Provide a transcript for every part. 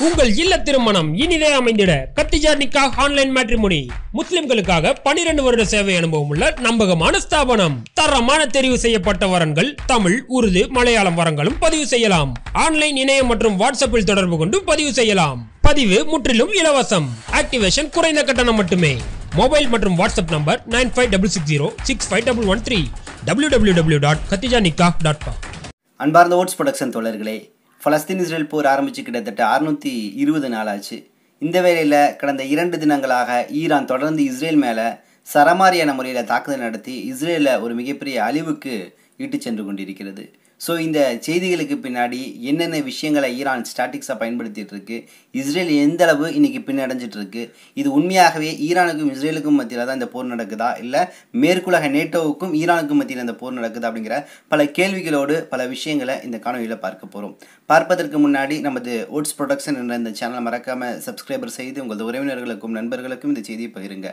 உங்கள் இல்ல திருமணம் இனிதே அமைந்திட கத்திஜா நிக்காஹ் ஆன்லைன் மேட்ரிமோனி. முஸ்லிம்களுக்காக 12 வருட சேவை அனுபவம் உள்ள நம்பகமான ஸ்தாபனம். தரமான தெரிவு செய்யப்பட்ட வரன்கள் தமிழ், உருது, மலையாளம் வரங்களும் பதிவு செய்யலாம். ஆன்லைன், இணையம் மற்றும் வாட்ஸ்அப்பில் தொடர்பு கொண்டு பதிவு செய்யலாம். பதிவு முற்றிலும் இலவசம். ஆக்டிவேஷன் குறைந்த கட்டணம் மட்டுமே. மொபைல் மற்றும் வாட்ஸ்அப் நம்பர் 9566065113 www.khatijanikah.com. அன்பார்ந்த ஓட்ஸ் ப்ரொடக்ஷன் தோழர்களே, பலஸ்தீன் இஸ்ரேல் போர் ஆரம்பித்து கிட்டத்தட்ட 620 நாள் ஆச்சு. இந்த வேளையில் கடந்த 2 தினங்களாக ஈரான் தொடர்ந்து இஸ்ரேல் மேலே சரமாரியான முறையில் தாக்குதல் நடத்தி இஸ்ரேலில் ஒரு மிகப்பெரிய அழிவுக்கு இட்டு சென்று கொண்டிருக்கிறது. ஸோ இந்த செய்திகளுக்கு பின்னாடி என்னென்ன விஷயங்களை ஈரான் ஸ்டாட்டிக்ஸாக பயன்படுத்திகிட்டு இருக்கு, இஸ்ரேல் எந்த அளவு இன்றைக்கி பின்னடைஞ்சிட்டு இருக்கு, இது உண்மையாகவே ஈரானுக்கும் இஸ்ரேலுக்கும் மத்தியில் தான் இந்த போர் நடக்குதா, இல்லை மேற்குலக நேட்டோவுக்கும் ஈரானுக்கும் மத்தியில் இந்த போர் நடக்குதா அப்படிங்கிற பல கேள்விகளோடு பல விஷயங்களை இந்த காணொலியில் பார்க்க போகிறோம். பார்ப்பதற்கு முன்னாடி நமது ஓட்ஸ் ப்ரொடக்ஷன் என்ற இந்த சேனலை மறக்காமல் சப்ஸ்கிரைபர் செய்து உங்களது உறவினர்களுக்கும் நண்பர்களுக்கும் இந்த செய்தியை பகிருங்க.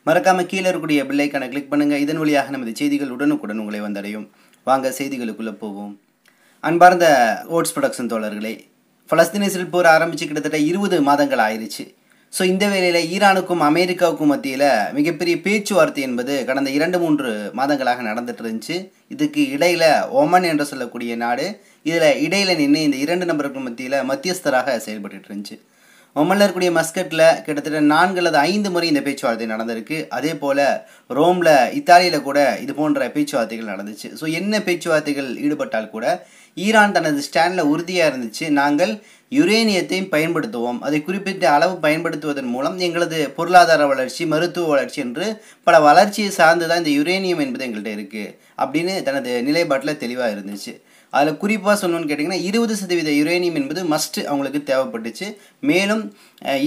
மறக்காமல் கீழே இருக்கக்கூடிய பெல் ஐகானை கிளிக் பண்ணுங்கள். இதன் வழியாக நமது செய்திகள் உடனுக்குடன் உங்களை வந்தடையும். வாங்க செய்திகளுக்குள்ளே போவோம். அன்பார்ந்த ஓட்ஸ் ப்ரொடக்ஷன் தோழர்களே, பலஸ்தீன் இஸ்ரேல் போர் ஆரம்பித்து கிட்டத்தட்ட 20 மாதங்கள் ஆயிடுச்சு. ஸோ இந்த வேளையில் ஈரானுக்கும் அமெரிக்காவுக்கும் மத்தியில் மிகப்பெரிய பேச்சுவார்த்தை என்பது கடந்த 2-3 மாதங்களாக நடந்துட்டு இருந்துச்சு. இதுக்கு இடையில் ஒமன் என்று சொல்லக்கூடிய நாடு இதில் இடையில் நின்று இந்த 2 நபருக்கு மத்தியில் மத்தியஸ்தராக செயல்பட்டு இருந்துச்சு. ஒமனில் இருக்கக்கூடிய மஸ்கட்டில் கிட்டத்தட்ட 4 அல்லது 5 முறை இந்த பேச்சுவார்த்தை நடந்திருக்கு. அதே போல் ரோமில், இத்தாலியில் கூட இது போன்ற பேச்சுவார்த்தைகள் நடந்துச்சு. ஸோ என்ன பேச்சுவார்த்தைகள் ஈடுபட்டால் கூட ஈரான் தனது ஸ்டாண்டில் உறுதியாக இருந்துச்சு. நாங்கள் யுரேனியத்தையும் பயன்படுத்துவோம், அதை குறிப்பிட்ட அளவு பயன்படுத்துவதன் மூலம் எங்களது பொருளாதார வளர்ச்சி, மருத்துவ வளர்ச்சி என்று பல வளர்ச்சியை சார்ந்து தான் இந்த யுரேனியம் என்பது எங்கள்கிட்ட இருக்குது அப்படின்னு தனது நிலைப்பாட்டில் தெளிவாக இருந்துச்சு. அதில் குறிப்பாக சொல்லணும்னு கேட்டிங்கன்னா 20% யுரேனியம் என்பது மஸ்ட் அவங்களுக்கு தேவைப்பட்டுச்சு. மேலும்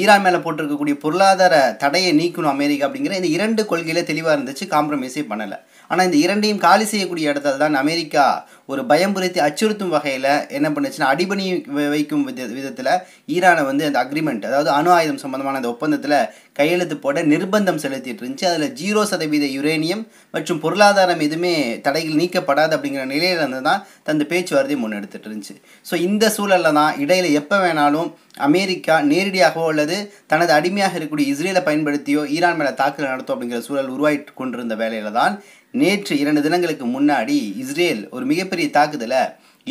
ஈரான் மேலே போட்டிருக்கக்கூடிய பொருளாதார தடையை நீக்கணும் அமெரிக்கா அப்படிங்கிற இந்த 2 கொள்கையில் தெளிவாக இருந்துச்சு. காம்ப்ரமைஸே பண்ணலை. ஆனால் இந்த 2ஐயும் காலி செய்யக்கூடிய இடத்துல தான் அமெரிக்கா ஒரு பயம்புறுத்தி அச்சுறுத்தும் வகையில் என்ன பண்ணுச்சுன்னா, அடிபணி வைக்கும் விதத்தில் ஈரானை அந்த அக்ரிமெண்ட், அதாவது அணு ஆயுதம் சம்பந்தமான அந்த ஒப்பந்தத்தில் கையெழுத்து போட நிர்பந்தம் செலுத்திட்டு இருந்துச்சு. அதில் 0% யுரேனியம் மற்றும் பொருளாதாரம் எதுவுமே தடைகள் நீக்கப்படாது அப்படிங்கிற நிலையில இருந்து தான் தந்த பேச்சுவார்த்தை முன்னெடுத்துட்டு இருந்துச்சு. ஸோ இந்த சூழலில் தான் இடையில எப்போ வேணாலும் அமெரிக்கா நேரடியாகவோ அல்லது தனது அடிமையாக இருக்கக்கூடிய இஸ்ரேலை பயன்படுத்தியோ ஈரான் மேலே தாக்குதல் நடத்தும் அப்படிங்கிற சூழல் உருவாயிட்டு கொண்டிருந்த வேலையில தான் நேற்று 2 தினங்களுக்கு முன்னாடி இஸ்ரேல் ஒரு மிகப்பெரிய தாக்குதலை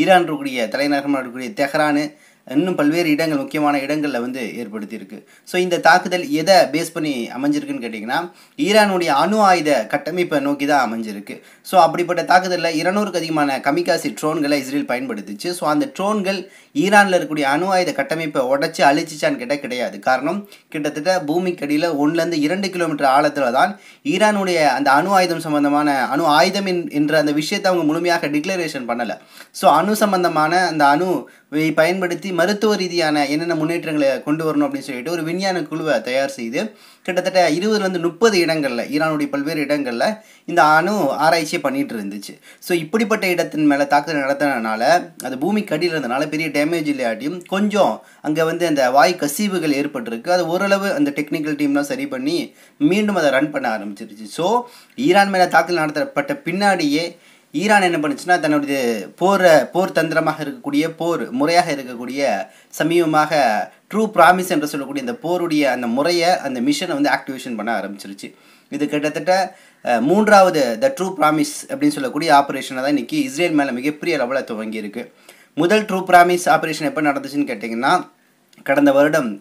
ஈரான் இருக்கக்கூடிய தலைநகரமாக இருக்கக்கூடிய தெஹ்ரானு இன்னும் பல்வேறு இடங்கள், முக்கியமான இடங்களில் ஏற்படுத்தியிருக்கு. ஸோ இந்த தாக்குதல் எதை பேஸ் பண்ணி அமைஞ்சிருக்குன்னு கேட்டிங்கன்னா, ஈரானுடைய அணு ஆயுத கட்டமைப்பை நோக்கி தான் அமைஞ்சிருக்கு. ஸோ அப்படிப்பட்ட தாக்குதலில் 200க்கு அதிகமான கமிகாசி ட்ரோன்களை இஸ்ரேல் பயன்படுத்திச்சு. ஸோ அந்த ட்ரோன்கள் ஈரானில் இருக்கக்கூடிய அணு ஆயுத கட்டமைப்பை உடச்சி அழிச்சிச்சான்னு கேட்டால் கிடையாது. காரணம், கிட்டத்தட்ட பூமிக்கடியில் 1லேருந்து 2 கிலோமீட்டர் ஆழத்தில் தான் ஈரானுடைய அந்த அணு ஆயுதம் சம்பந்தமான அணு ஆயுதம் என்ற அந்த விஷயத்தை அவங்க முழுமையாக டிக்ளரேஷன் பண்ணலை. ஸோ அணு சம்பந்தமான அந்த அணுவை பயன்படுத்தி மருத்துவ ரீதியான என்னென்ன முன்னேற்றங்களை கொண்டு வரணும் அப்படின்னு சொல்லிட்டு ஒரு விஞ்ஞான குழுவை தயார் செய்து கிட்டத்தட்ட 20லேருந்து 30 இடங்களில், ஈரானுடைய பல்வேறு இடங்களில் இந்த அணு ஆராய்ச்சியை பண்ணிட்டு இருந்துச்சு. ஸோ இப்படிப்பட்ட இடத்தின் மேலே தாக்குதல் நடத்தினால அது பூமிக்கு அடியில் இருந்தனால பெரிய டேமேஜ் இல்லையாட்டியும் கொஞ்சம் அங்கே அந்த வாயு கசிவுகள் ஏற்பட்டிருக்கு. அது ஓரளவு அந்த டெக்னிக்கல் டீம்லாம் சரி பண்ணி மீண்டும் அதை ரன் பண்ண ஆரம்பிச்சிருச்சு. ஸோ ஈரான் மேலே தாக்குதல் நடத்தப்பட்ட பின்னாடியே ஈரான் என்ன பண்ணுச்சுன்னா, தன்னுடைய போர் தந்திரமாக இருக்கக்கூடிய, போர் முறையாக இருக்கக்கூடிய, சமீபமாக ட்ரூ ப்ராமிஸ் என்று சொல்லக்கூடிய இந்த போருடைய அந்த முறையை, அந்த மிஷனை ஆக்டிவேஷன் பண்ண ஆரம்பிச்சிருச்சு. இது கிட்டத்தட்ட 3வது த ட்ரூ ப்ராமிஸ் அப்படின்னு சொல்லக்கூடிய ஆப்ரேஷனை தான் இன்றைக்கி இஸ்ரேல் மேலே மிகப்பெரிய அளவில் துவங்கியிருக்கு. முதல் ட்ரூ ப்ராமிஸ் ஆப்ரேஷன் எப்போ நடந்துச்சுன்னு கேட்டிங்கன்னா, கடந்த வருடம்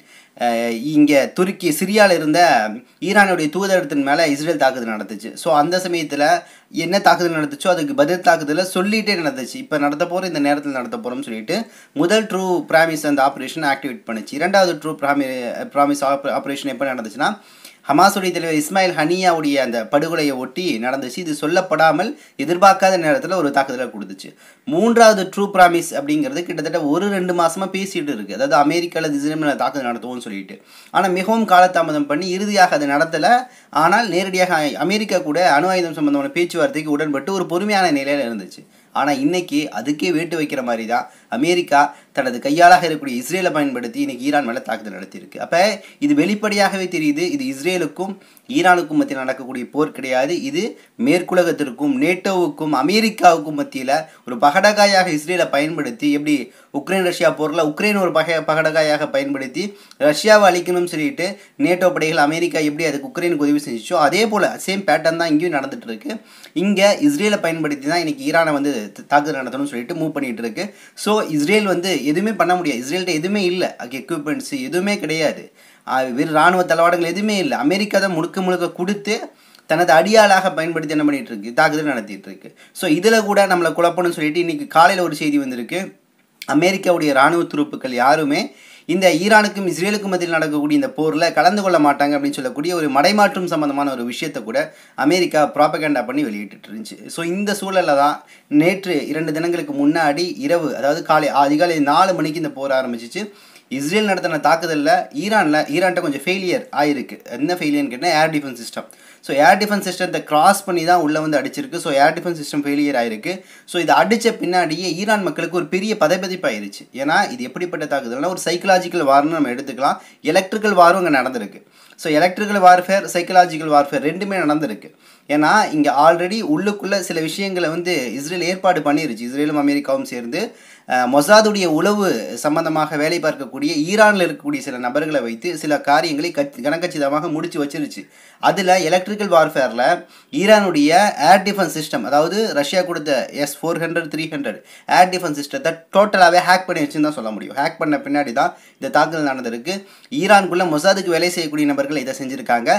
இங்கே துருக்கி, சிரியாவில் இருந்த ஈரானுடைய தூதரகத்தின் மேலே இஸ்ரேல் தாக்குதல் நடந்துச்சு. ஸோ அந்த சமயத்தில் என்ன தாக்குதல் நடந்துச்சோ அதுக்கு பதில் தாக்குதலை சொல்லிகிட்டே நடந்துச்சு. இப்போ நடத்த போகிறோம், இந்த நேரத்தில் நடத்த போகிறோம்னு சொல்லிட்டு முதல் ட்ரூ ப்ராமிஸ் அந்த ஆப்ரேஷன் ஆக்டிவேட் பண்ணிச்சு. 2வது ட்ரூ ப்ராமிஸ் ஆப்ரேஷன் எப்போ நடந்துச்சுன்னா, ஹமாஸுடைய தலைவர் இஸ்மாயில் ஹனியாவுடைய அந்த படுகொலையை ஒட்டி நடந்துச்சு. இது சொல்லப்படாமல் எதிர்பார்க்காத நேரத்தில் ஒரு தாக்குதலை கொடுத்துச்சு. 3வது ட்ரூ ப்ராமிஸ் அப்படிங்கிறது கிட்டத்தட்ட 1-2 மாதமாக பேசிகிட்டு இருக்குது. அதாவது அமெரிக்கா அல்லது இஸ்ரேல் மேலே தாக்குதல் நடத்துவோம்னு சொல்லிட்டு. ஆனால் மிகவும் காலதாமதம் பண்ணி இறுதியாக அது நடத்தலை. ஆனால் நேரடியாக அமெரிக்கா கூட அணு ஆயுதம் சம்பந்தமான பேச்சுவார்த்தைக்கு உடன்பட்டு ஒரு பொறுமையான நிலையில் இருந்துச்சு. ஆனால் இன்றைக்கி அதுக்கே வேட்டு வைக்கிற மாதிரி தான் அமெரிக்கா தனது கையாளாக இருக்கக்கூடிய இஸ்ரேலை பயன்படுத்தி இன்னைக்கு ஈரான் மேலே தாக்குதல் நடத்தியிருக்கு. அப்போ இது வெளிப்படையாகவே தெரியுது, இது இஸ்ரேலுக்கும் ஈரானுக்கும் மத்தியில் நடக்கக்கூடிய போர் கிடையாது. இது மேற்குலகத்திற்கும் நேட்டோவுக்கும் அமெரிக்காவுக்கும் மத்தியில் ஒரு பகடகாயாக இஸ்ரேலை பயன்படுத்தி, எப்படி உக்ரைன் ரஷ்யா போரில் உக்ரைன் ஒரு பகடகாயாக பயன்படுத்தி ரஷ்யாவை அழிக்கணும்னு சொல்லிட்டு நேட்டோ படைகள் அமெரிக்கா எப்படி அதுக்கு உக்ரைனுக்கு உதவி செஞ்சிச்சோ அதே போல் சேம் பேட்டர்ன் தான் இங்கேயும் நடந்துட்டு இருக்கு. இங்கே இஸ்ரேலை பயன்படுத்தி தான் இன்னைக்கு ஈரானை வந்து தாக்குதல் நடத்தணும்னு சொல்லிட்டு மூவ் பண்ணிட்டு இருக்கு. ஸோ இஸ்ரேல் வந்து எதுவுமே பண்ண முடியாது. இஸ்ரேல்கிட்ட எதுவுமே இல்லை, எக்யூப்மெண்ட்ஸ் எதுவுமே கிடையாது, வெறும் இராணுவ தளவாடங்கள் எதுவுமே இல்லை. அமெரிக்கா தான் முழுக்க கொடுத்து தனது அடியாளாக பயன்படுத்தி என்ன பண்ணிட்டு இருக்கு, தாக்குதல் நடத்திட்டு இருக்கு. ஸோ இதில் கூட நம்மளை குழப்பணும்னு சொல்லிட்டு இன்னைக்கு காலையில் ஒரு செய்தி வந்திருக்கு. அமெரிக்காவுடைய இராணுவ துருப்புக்கள் யாருமே இந்த ஈரானுக்கும் இஸ்ரேலுக்கும் மத்தியில் நடக்கக்கூடிய இந்த போரில் கலந்து கொள்ள மாட்டாங்க அப்படின்னு சொல்லக்கூடிய ஒரு மடைமாற்றம் சம்பந்தமான ஒரு விஷயத்தை கூட அமெரிக்கா ப்ராபகண்டா பண்ணி வெளியிட்டு இருந்துச்சு. ஸோ இந்த சூழலில் தான் நேற்று 2 தினங்களுக்கு முன்னாடி இரவு, அதாவது அதிகாலை 4 மணிக்கு இந்த போர் ஆரம்பிச்சிச்சு. இஸ்ரேல் நடத்தின தாக்குதலில் ஈரான்கிட்ட கொஞ்சம் ஃபெயிலியர் ஆயிருக்கு. என்ன ஃபெயிலியர்னு கேட்டால் air defence system. So air defence சிஸ்டத்தை கிராஸ் பண்ணி தான் உள்ளே வந்து அடிச்சிருக்கு. So air defence system failure ஆயிருக்கு. ஸோ இதை அடித்த பின்னாடியே ஈரான் மக்களுக்கு ஒரு பெரிய பதைபதிப்பாயிருச்சு. ஏன்னா இது எப்படிப்பட்ட தாக்குதல்னா ஒரு சைக்கலாஜிக்கல் வார்னு நம்ம எடுத்துக்கலாம். எலக்ட்ரிக்கல் வாரும் அங்கே நடந்திருக்கு. So electrical warfare, psychological warfare ரெண்டுமே நடந்திருக்கு. ஏன்னா இங்கே ஆல்ரெடி உள்ளுக்குள்ளே சில விஷயங்களை வந்து இஸ்ரேல் ஏற்பாடு பண்ணிருச்சு. இஸ்ரேலும் அமெரிக்காவும் சேர்ந்து மொசாதுடைய உளவு சம்பந்தமாக வேலை பார்க்கக்கூடிய ஈரானில் இருக்கக்கூடிய சில நபர்களை வைத்து சில காரியங்களை கனக்கச்சிதமாக முடிச்சு வச்சிருச்சு. அதில் எலக்ட்ரிக்கல் வார்ஃபேரில் ஈரானுடைய ஏர் டிஃபென்ஸ் சிஸ்டம், அதாவது ரஷ்யா கொடுத்த S-400, 300 ஏர் டிஃபென்ஸ் சிஸ்டத்தை டோட்டலாகவே ஹேக் பண்ணி வச்சுன்னு தான் சொல்ல முடியும். ஹேக் பண்ண பின்னாடி தான் இந்த தாக்குதல் நடந்திருக்கு. ஈரானுக்குள்ளே மொசாதுக்கு வேலை செய்யக்கூடிய நபர்கள் இதை செஞ்சுருக்காங்க.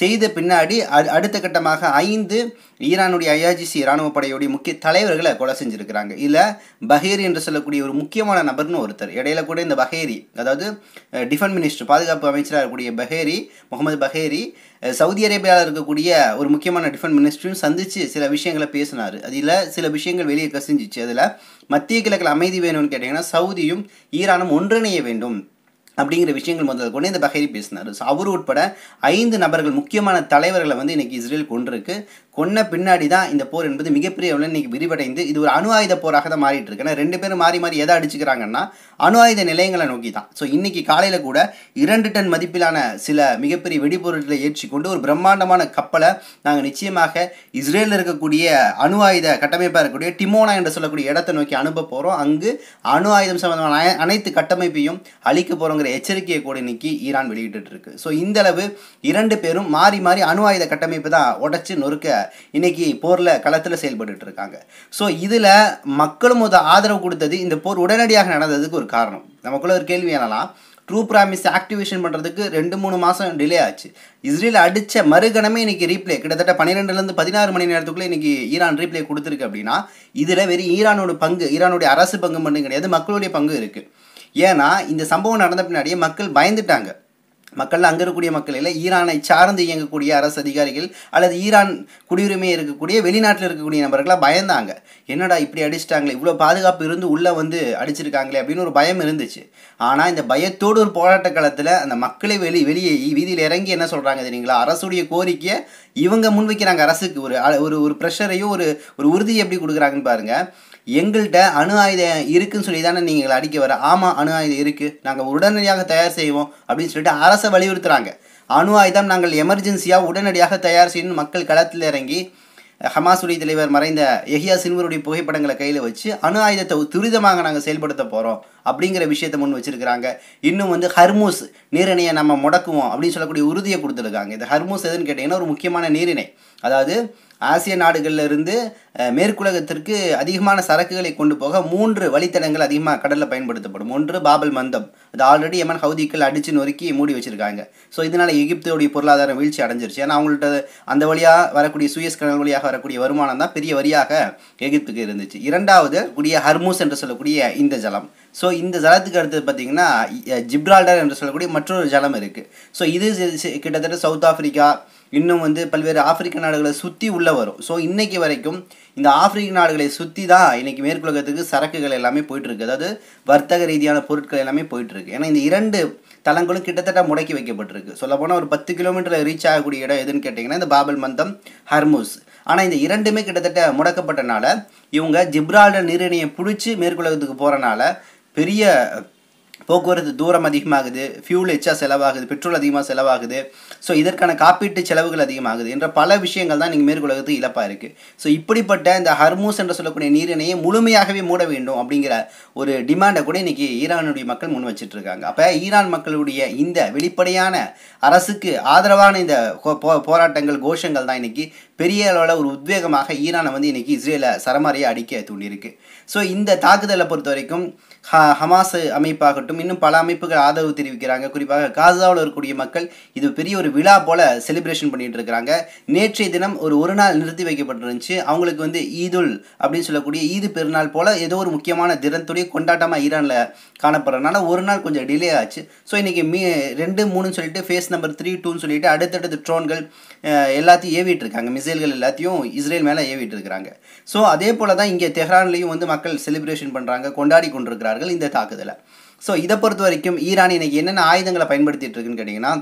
செய்த பின்னாடி அடுத்த கட்டமாக 5 ஈரானுடைய IRGC இராணுவ படையுடைய முக்கிய தலைவர்களை கொலை செஞ்சுருக்கிறாங்க. இதில் பஹேரி என்று சொல்லக்கூடிய ஒரு முக்கியமான நபர்னு ஒருத்தர். இடையில கூட இந்த பஹேரி, அதாவது டிஃபென்ஸ் மினிஸ்டர், பாதுகாப்பு அமைச்சராக இருக்கக்கூடிய பஹேரி, முகமது பஹேரி, சவுதி அரேபியாவில் இருக்கக்கூடிய ஒரு முக்கியமான டிஃபென்ஸ் மினிஸ்டரும் சந்தித்து சில விஷயங்களை பேசினார். அதில் சில விஷயங்கள் வெளியே கசிஞ்சிச்சு. அதில் மத்திய கிழக்கில் அமைதி வேணும்னு கேட்டிங்கன்னா சவுதியும் ஈரானும் ஒன்றிணைய வேண்டும் அப்படிங்கிற விஷயங்கள் முதல்ல கொண்டு இந்த பஹேரி பேசினார். ஸோ அவர் உட்பட 5 நபர்கள், முக்கியமான தலைவர்களை வந்து இன்றைக்கி இஸ்ரேல் கொண்டிருக்கு. கொன்ன பின்னாடி தான் இந்த போர் என்பது மிகப்பெரிய அளவில் இன்றைக்கி விரிவடைந்து இது ஒரு அணு ஆயுத போராக தான் மாறிட்டு இருக்கு. ஏன்னா 2 பேரும் மாறி எதை அடிச்சுக்கிறாங்கன்னா அணு ஆயுத நிலையங்களை நோக்கி தான். ஸோ இன்றைக்கி காலையில் கூட 2 டன் மதிப்பிலான சில மிகப்பெரிய வெடிபொருட்களை ஏற்றி கொண்டு ஒரு பிரம்மாண்டமான கப்பலை நாங்கள் நிச்சயமாக இஸ்ரேலில் இருக்கக்கூடிய அணு ஆயுத கட்டமைப்பாக இருக்கக்கூடிய டிமோனா என்று சொல்லக்கூடிய இடத்தை நோக்கி அனுப்ப போகிறோம். அங்கு அணு ஆயுதம் சம்பந்தமான அனைத்து கட்டமைப்பையும் அழிக்க போகிறோங்கிற எச்சரிக்கையை கூட இன்னைக்கு ஈரான் வெளியிட்டு இருக்கு. ஸோ இந்த அளவு 2 பேரும் மாறி அணு ஆயுத கட்டமைப்பு தான் உடைச்சு நொறுக்க இன்னைக்கு போர்ல களத்தில் செயல்பட்டு இருக்காங்க. ஸோ இதுல மக்களும் ஆதரவு கொடுத்தது இந்த போர் உடனடியாக நடந்ததுக்கு ஒரு காரணம். நமக்குள்ள ஒரு கேள்வி என்னன்னா, ட்ரூ ப்ராமிஸ் ஆக்டிவேஷன் பண்ணுறதுக்கு 2-3 மாதம் டிலே ஆச்சு. இஸ்ரேல் அடித்த மறுகணமே இன்னைக்கு ரீப்ளே கிட்டத்தட்ட 12லேருந்து 16 மணி நேரத்துக்குள்ளே இன்னைக்கு ஈரான் ரீப்ளே கொடுத்துருக்கு. அப்படின்னா இதில் வெறும் ஈரானோட பங்கு, ஈரானுடைய அரசு பங்கு மட்டும் கிடையாது, மக்களுடைய பங்கு இருக்குது. ஏன்னா இந்த சம்பவம் நடந்த பின்னாடியே மக்கள் பயந்துட்டாங்க. மக்கள் அங்கே இருக்கக்கூடிய மக்கள் இல்லை, ஈரானை சார்ந்து இயங்கக்கூடிய அரசு அதிகாரிகள் அல்லது ஈரான் குடியுரிமை இருக்கக்கூடிய வெளிநாட்டில் இருக்கக்கூடிய நபர்களாக பயந்தாங்க. என்னடா இப்படி அடிச்சிட்டாங்களே, இவ்வளோ பாதுகாப்பு இருந்து உள்ளே வந்து அடிச்சிருக்காங்களே அப்படின்னு ஒரு பயம் இருந்துச்சு. ஆனால் இந்த பயத்தோடு ஒரு போராட்ட காலத்தில் அந்த மக்களை வெளியே வீதியில் இறங்கி என்ன சொல்கிறாங்க தெரியுங்களா, அரசுடைய கோரிக்கையை இவங்க முன்வைக்கிறாங்க. அரசுக்கு ஒரு ப்ரெஷரையும் ஒரு உறுதியை எப்படி கொடுக்குறாங்கன்னு பாருங்கள். எங்கள்கிட்ட அணு ஆயுதம் இருக்குன்னு சொல்லி தானே நீங்கள் அடிக்க வர. ஆமாம், அணு ஆயுதம் இருக்குது, நாங்கள் உடனடியாக தயார் செய்வோம் அப்படின்னு சொல்லிட்டு அரசை வலியுறுத்துகிறாங்க. அணு ஆயுதம் நாங்கள் எமர்ஜென்சியாக உடனடியாக தயார் செய்யணும். மக்கள் களத்தில் இறங்கி ஹமாஸுடைய தலைவர் மறைந்த யஹ்யா சின்வருடைய புகைப்படங்களை கையில் வச்சு அணு ஆயுதத்தை துரிதமாக நாங்கள் செயல்படுத்த போகிறோம் அப்படிங்கிற விஷயத்தை முன் வச்சிருக்கிறாங்க. இன்னும் ஹர்மூஸ் நீரிணையை நம்ம முடக்குவோம் அப்படின்னு சொல்லக்கூடிய உறுதியை கொடுத்துருக்காங்க. இந்த ஹர்மூஸ் எதுன்னு கேட்டிங்கன்னா ஒரு முக்கியமான நீரிணை, அதாவது ஆசிய நாடுகளில் இருந்து மேற்குலகத்திற்கு அதிகமான சரக்குகளை கொண்டு போக 3 வழித்தடங்கள் அதிகமாக கடலில் பயன்படுத்தப்படும். 1 பாபல் மந்தம், அது ஆல்ரெடி யமன் ஹவுதிகள் அடித்து நொறுக்கி மூடி வச்சுருக்காங்க. ஸோ இதனால் எகிப்தோடைய பொருளாதாரம் வீழ்ச்சி அடைஞ்சிருச்சு. ஏன்னா அவங்கள்ட்ட அந்த வழியாக வரக்கூடிய சூயஸ் கனல் வழியாக வரக்கூடிய வருமானம் தான் பெரிய வரியாக எகிப்துக்கு இருந்துச்சு. 2வது கூடிய ஹர்மூஸ் என்று சொல்லக்கூடிய இந்த ஜலம். ஸோ இந்த ஜலத்துக்கு அடுத்தது பார்த்திங்கன்னா ஜிப்ரால்டர் என்று சொல்லக்கூடிய மற்றொரு ஜலம் இருக்குது. ஸோ இது கிட்டத்தட்ட சவுத் ஆஃப்ரிக்கா, இன்னும் பல்வேறு ஆப்பிரிக்க நாடுகளை சுற்றி உள்ளே வரும். ஸோ இன்றைக்கி வரைக்கும் இந்த ஆப்பிரிக்க நாடுகளை சுற்றி தான் இன்றைக்கி மேற்குலகத்துக்கு சரக்குகள் எல்லாமே போயிட்டுருக்கு, அதாவது வர்த்தக ரீதியான பொருட்கள் எல்லாமே போயிட்டுருக்கு. ஏன்னா இந்த 2 தளங்களும் கிட்டத்தட்ட முடக்கி வைக்கப்பட்டிருக்கு. சொல்லப்போனால் ஒரு 10 கிலோமீட்டரில் ரீச் ஆகக்கூடிய இடம் எதுன்னு கேட்டிங்கன்னா இந்த பாபல் மந்தம், ஹர்மூஸ். ஆனால் இந்த 2மே கிட்டத்தட்ட முடக்கப்பட்டனால இவங்க ஜிப்ரால்டர் நீரிணையை பிடிச்சி மேற்குலகத்துக்கு போகிறனால பெரிய போக்குவரத்து தூரம் அதிகமாகுது, ஃபியூல் எச்சா செலவாகுது, பெட்ரோல் அதிகமாக செலவாகுது, ஸோ இதற்கான காப்பீட்டு செலவுகள் அதிகமாகுது என்ற பல விஷயங்கள் தான் நீங்கள் மேற்குலகத்துக்கு இழப்பாக இருக்குது. ஸோ இப்படிப்பட்ட இந்த ஹர்மூஸ் என்று சொல்லக்கூடிய நீரிணையை முழுமையாகவே மூட வேண்டும் அப்படிங்கிற ஒரு டிமாண்டை கூட இன்றைக்கி ஈரானுடைய மக்கள் முன் வச்சுட்டு இருக்காங்க. அப்போ ஈரான் மக்களுடைய இந்த வெளிப்படையான அரசுக்கு ஆதரவான இந்த போராட்டங்கள், கோஷங்கள் தான் இன்றைக்கி பெரிய அளவில் ஒரு உத்வேகமாக ஈரானை வந்து இன்றைக்கி இஸ்ரேலை சரமாரியை அடிக்க தூண்டியிருக்கு. ஸோ இந்த தாக்குதலை பொறுத்த வரைக்கும் ஹமாஸ் அமைப்பாகட்டும் இன்னும் பல அமைப்புகள் ஆதரவு தெரிவிக்கிறாங்க. குறிப்பாக காசாவில் இருக்கக்கூடிய மக்கள் இது பெரிய ஒரு விழா போல் செலிப்ரேஷன் பண்ணிட்டு இருக்கிறாங்க. நேற்றைய தினம் ஒரு நாள் நிறுத்தி வைக்கப்பட்டிருந்துச்சு. அவங்களுக்கு வந்து ஈதுல் அப்படின்னு சொல்லக்கூடிய ஈது பெருநாள் போல் ஏதோ ஒரு முக்கியமான தினத்துடைய கொண்டாட்டமாக ஈரானில் காணப்படுறதுனால ஒரு நாள் கொஞ்சம் டிலே ஆச்சு. ஸோ இன்றைக்கி 2, 3 சொல்லிட்டு ஃபேஸ் நம்பர் 3, 2 சொல்லிட்டு அடுத்தடுத்து ட்ரோன்கள் எல்லாத்தையும் ஏவிட்டு இருக்காங்க. மிசைல்கள் எல்லாத்தையும் இஸ்ரேல் மேலே ஏவிட்டு இருக்கிறாங்க. ஸோ அதே போல் தான் இங்கே தெஹ்ரான்லேயும் வந்து மக்கள் செலிப்ரேஷன் பண்ணுறாங்க, கொண்டாடி கொண்டிருக்கிறார்கள் இந்த தாக்குதலை. ஸோ இதை பொறுத்த வரைக்கும் ஈரான் இன்னைக்கு என்னென்ன ஆயுதங்களை பயன்படுத்திட்டு இருக்குன்னு கேட்டிங்கன்னா,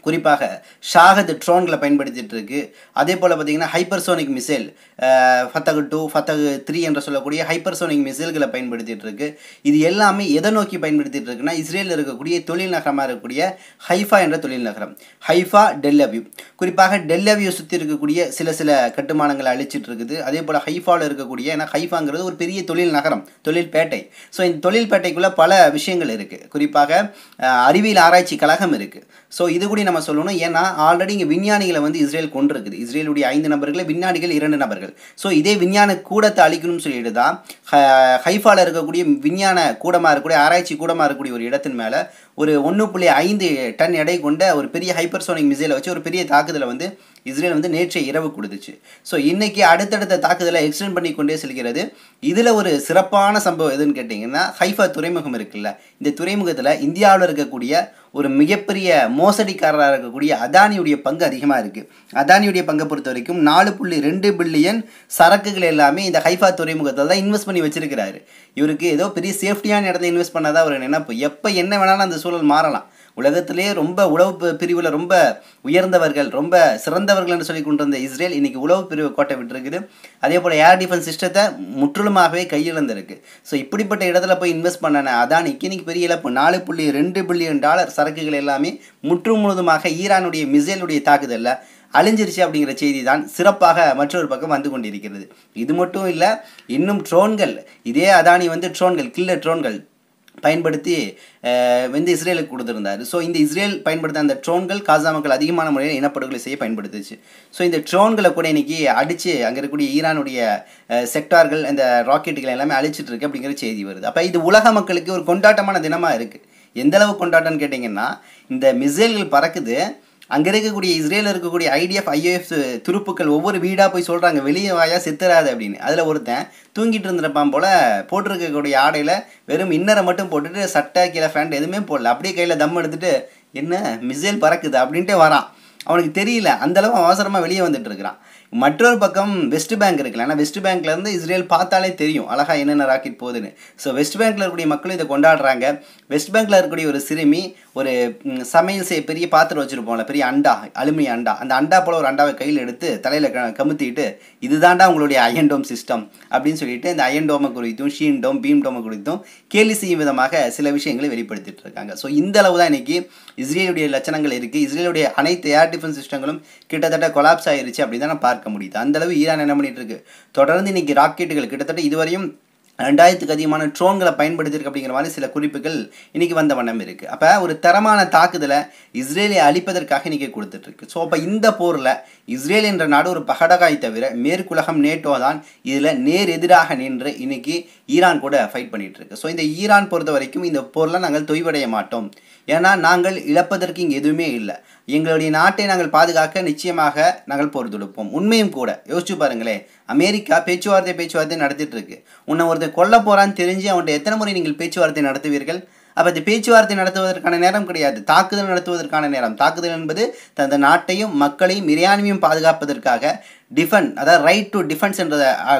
குறிப்பாக ஷாஹத் ட்ரோன்களை பயன்படுத்திட்டு இருக்கு. அதே போல் பார்த்திங்கன்னா ஹைப்பர்சோனிக் மிசைல் ஃபத்தகு 2, ஃபத்தகு 3 என்று சொல்லக்கூடிய ஹைப்பர்சோனிக் மிசைல்களை பயன்படுத்திட்டு இருக்கு. இது எல்லாமே எதை நோக்கி பயன்படுத்திட்டு இருக்குன்னா, இஸ்ரேலில் இருக்கக்கூடிய தொழில் நகரமாக இருக்கக்கூடிய ஹைஃபா என்ற தொழில் நகரம், ஹைஃபா, டெல்லவியூ, குறிப்பாக டெல்லவியூ சுற்றி இருக்கக்கூடிய சில கட்டுமானங்களை அழிச்சிட்டு இருக்குது. அதே போல் ஹைஃபாவில் இருக்கக்கூடிய, ஏன்னா ஹைஃபாங்கிறது ஒரு பெரிய தொழில் நகரம், தொழில் பேட்டை. ஸோ இந்த தொழில் பேட்டைக்குள்ளே பல விஷயங்கள் இருக்குது. குறிப்பாக அறிவியல் ஆராய்ச்சி கழகம் இருக்குது. ஸோ இது கூட நம்ம சொல்லணும். ஏன்னா ஆல்ரெடி இங்கே விஞ்ஞானிகளை வந்து இஸ்ரேல் கொண்டிருக்குது. இஸ்ரேலுடைய 5 நபர்களை, விஞ்ஞானிகள் 2 நபர்கள். ஸோ இதே விஞ்ஞான கூடத்தை அழிக்கணும்னு சொல்லிட்டு தான் ஹைஃபாவில் இருக்கக்கூடிய விஞ்ஞான கூடமாக இருக்கக்கூடிய, ஆராய்ச்சி கூடமாக இருக்கக்கூடிய ஒரு இடத்தின் மேலே ஒரு 1.5 டன் எடை கொண்ட ஒரு பெரிய ஹைப்பர்சோனிக் மிசைலை வச்சு ஒரு பெரிய தாக்குதலை வந்து இஸ்ரேல் வந்து நேற்றைய இரவு கொடுத்துச்சு. ஸோ இன்றைக்கி அடுத்தடுத்த தாக்குதலை எக்ஸ்டெண்ட் பண்ணி கொண்டே செல்கிறது. இதில் ஒரு சிறப்பான சம்பவம் எதுன்னு கேட்டிங்கன்னா, ஹைஃபா துறைமுகம் இருக்குல்ல, இந்த துறைமுகத்தில் இந்தியாவில் இருக்கக்கூடிய ஒரு மிகப்பெரிய மோசடிக்காரராக இருக்கக்கூடிய அதானியுடைய பங்கு அதிகமாக இருக்குது. அதானியுடைய பங்கை பொறுத்த வரைக்கும் 4.2 பில்லியன் சரக்குகள் எல்லாமே இந்த ஹைஃபா துறைமுகத்தில் தான் இன்வெஸ்ட் பண்ணி வச்சிருக்கிறாரு. இவருக்கு ஏதோ பெரிய சேஃப்டியான இடத்துல இன்வெஸ்ட் பண்ணாதான் ஒரு நினைப்பு. எப்போ என்ன வேணாலும் அந்த சூழல் மாறலாம். உலகத்திலேயே ரொம்ப உளவு பிரிவில் ரொம்ப உயர்ந்தவர்கள், ரொம்ப சிறந்தவர்கள் என்று சொல்லி கொண்டிருந்த இஸ்ரேல் இன்றைக்கி உளவு பிரிவு கோட்டை விட்டுருக்குது. அதே போல் ஏர் டிஃபென்ஸ் சிஸ்டத்தை முற்றிலுமாகவே கையிழந்திருக்கு. ஸோ இப்படிப்பட்ட இடத்துல போய் இன்வெஸ்ட் பண்ண அதானிக்கு இன்றைக்கி பெரிய இழப்பு. $4.2 பில்லியன் சரக்குகள் எல்லாமே முழுவதுமாக ஈரானுடைய மிசைலுடைய தாக்குதலில் அழிஞ்சிருச்சு அப்படிங்கிற செய்தி தான் சிறப்பாக மற்றொரு பக்கம் வந்து கொண்டிருக்கிறது. இது மட்டும் இல்லை, இன்னும் ட்ரோன்கள், இதே அதானி வந்து ட்ரோன்கள், கில்லர் ட்ரோன்கள் பயன்படுத்தி வந்து இஸ்ரேலுக்கு கொடுத்துருந்தார். ஸோ இந்த இஸ்ரேல் பயன்படுத்த அந்த ட்ரோன்கள் காசா மக்கள் அதிகமான முறையில் இனப்படுகொலை செய்ய பயன்படுத்துச்சு. ஸோ இந்த ட்ரோன்களை கூட இன்றைக்கி அடித்து அங்கே இருக்கக்கூடிய ஈரானுடைய செக்டார்கள், அந்த ராக்கெட்டுகளை எல்லாமே அழிச்சிட்டு இருக்கு அப்படிங்கிற செய்தி வருது. அப்போ இது உலக மக்களுக்கு ஒரு கொண்டாட்டமான தினமாக இருக்குது. எந்தளவு கொண்டாட்டம்னு கேட்டிங்கன்னா, இந்த மிசைல்கள் பறக்குது, அங்கே இருக்கக்கூடிய இஸ்ரேலில் இருக்கக்கூடிய IDF துருப்புக்கள் ஒவ்வொரு வீடாக போய் சொல்கிறாங்க, வெளியே வாயா செத்துறாது அப்படின்னு. அதில் ஒருத்தன் தூங்கிட்டு இருந்திருப்பான் போல், போட்டிருக்கக்கூடிய ஆடையில் வெறும் இன்னரை மட்டும் போட்டுட்டு சட்டை கீழே ஃபேண்ட் எதுவுமே போடல, அப்படியே கையில் தம் எடுத்துகிட்டு என்ன மிசைல் பறக்குது அப்படின்ட்டு வரான். அவனுக்கு தெரியல, அந்தளவு அவசரமாக வெளியே வந்துட்டு இருக்கிறான். மற்றொரு பக்கம் வெஸ்ட் பேங்க் இருக்குல்ல, ஆனால் வெஸ்ட் பேங்க்லேருந்து இஸ்ரேல் பார்த்தாலே தெரியும் அழகாக என்னென்ன ராக்கெட் போகுதுன்னு. ஸோ வெஸ்ட் பேங்க்கில் இருக்கக்கூடிய மக்களும் இதை கொண்டாடுறாங்க. வெஸ்ட் பேங்க்கில் இருக்கக்கூடிய ஒரு சிறுமி ஒரு சமையல் செய்ய பெரிய பாத்திரம் வச்சுருப்போம்ல, பெரிய அண்டா, அலுமினிய அண்டா, அந்த அண்டா போல் ஒரு அண்டாவை கையில் எடுத்து தலையில் கமுத்திட்டு இதுதாண்டா உங்களுடைய அயன் டோம் சிஸ்டம் அப்படின்னு சொல்லிட்டு இந்த அயன் டோமை குறித்தும் ஷீன் டோம், பீம் டோமை குறித்தும் கேலி செய்யும் விதமாக சில விஷயங்களை வெளிப்படுத்திட்டு இருக்காங்க. ஸோ இந்த அளவு தான் இன்றைக்கி இஸ்ரேலுடைய லட்சணங்கள் இருக்குது. இஸ்ரேலுடைய அனைத்து ஏர் டிஃபென்ஸ் சிஸ்டங்களும் கிட்டத்தட்ட கொலாப்ஸ் ஆகிருச்சு அப்படின்னு தான் பார்க்க முடியுது. அந்தளவு ஈரான் என்ன பண்ணிட்டு இருக்கு, தொடர்ந்து இன்றைக்கி ராக்கெட்டுகள் கிட்டத்தட்ட இதுவரையும் 2000க்கு அதிகமான ட்ரோன்களை பயன்படுத்தியிருக்கு அப்படிங்கிற மாதிரி சில குறிப்புகள் இன்றைக்கி வந்த வண்ணம் இருக்குது. அப்போ ஒரு தரமான தாக்குதலை இஸ்ரேலை அழிப்பதற்காக இன்றைக்கி கொடுத்துட்ருக்கு. ஸோ அப்போ இந்த போரில் இஸ்ரேல் என்ற நாடு ஒரு பகடகாய் தவிர மேற்குலகம் நேட்டோ தான் இதில் நேர் எதிராக நின்று இன்றைக்கி ஈரான் கூட ஃபைட் பண்ணிகிட்ருக்கு. ஸோ இந்த ஈரான் பொறுத்த வரைக்கும் இந்த போரில் நாங்கள் தொய்வடைய மாட்டோம், ஏன்னா நாங்கள் இழப்பதற்கு இங்கே எதுவுமே இல்லை, எங்களுடைய நாட்டை நாங்கள் பாதுகாக்க நிச்சயமாக நாங்கள் போர் தொடுப்போம். உண்மையும் கூட யோசிச்சு பாருங்களேன், அமெரிக்கா பேச்சுவார்த்தை நடத்திட்டு இருக்கு. உன்னை ஒருத்தர் கொல்ல போகிறான்னு தெரிஞ்சு அவன்கிட்ட எத்தனை முறை நீங்கள் பேச்சுவார்த்தை நடத்துவீர்கள்? அப்போ இந்த பேச்சுவார்த்தை நடத்துவதற்கான நேரம் கிடையாது, தாக்குதல் நடத்துவதற்கான நேரம். தாக்குதல் என்பது தனது நாட்டையும் மக்களையும் இறையாண்மையும் பாதுகாப்பதற்காக டிஃபெண்ட், அதாவது ரைட் டு டிஃபென்ஸ் என்ற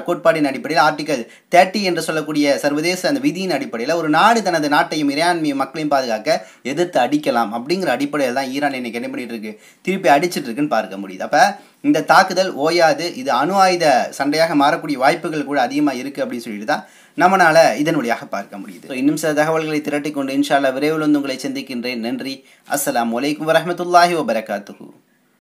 கோட்பாடின் அடிப்படையில் ஆர்டிகல் 30 என்று சொல்லக்கூடிய சர்வதேச அந்த விதியின் அடிப்படையில் ஒரு நாடு தனது நாட்டையும் இறையாண்மையும் மக்களையும் பாதுகாக்க எதிர்த்து அடிக்கலாம் அப்படிங்கிற அடிப்படையில் தான் ஈரான் இன்னைக்கு என்ன பண்ணிட்டு இருக்கு, திருப்பி அடிச்சிட்டு இருக்குன்னு பார்க்க முடியுது. அப்போ இந்த தாக்குதல் ஓயாது, இது அணு ஆயுத சண்டையாக மாறக்கூடிய வாய்ப்புகள் கூட அதிகமாக இருக்குது அப்படின்னு சொல்லிட்டு தான் நம்மளால் இதன் வழியாக பார்க்க முடியுது. இன்னும் சில தகவல்களை திரட்டி கொண்டு இன்ஷா அல்லாஹ் விரைவில் வந்து உங்களை சந்திக்கின்றேன். நன்றி. அஸ்ஸலாமு அலைக்கும் வரஹ்மத்துல்லாஹி வபரகாத்துஹு.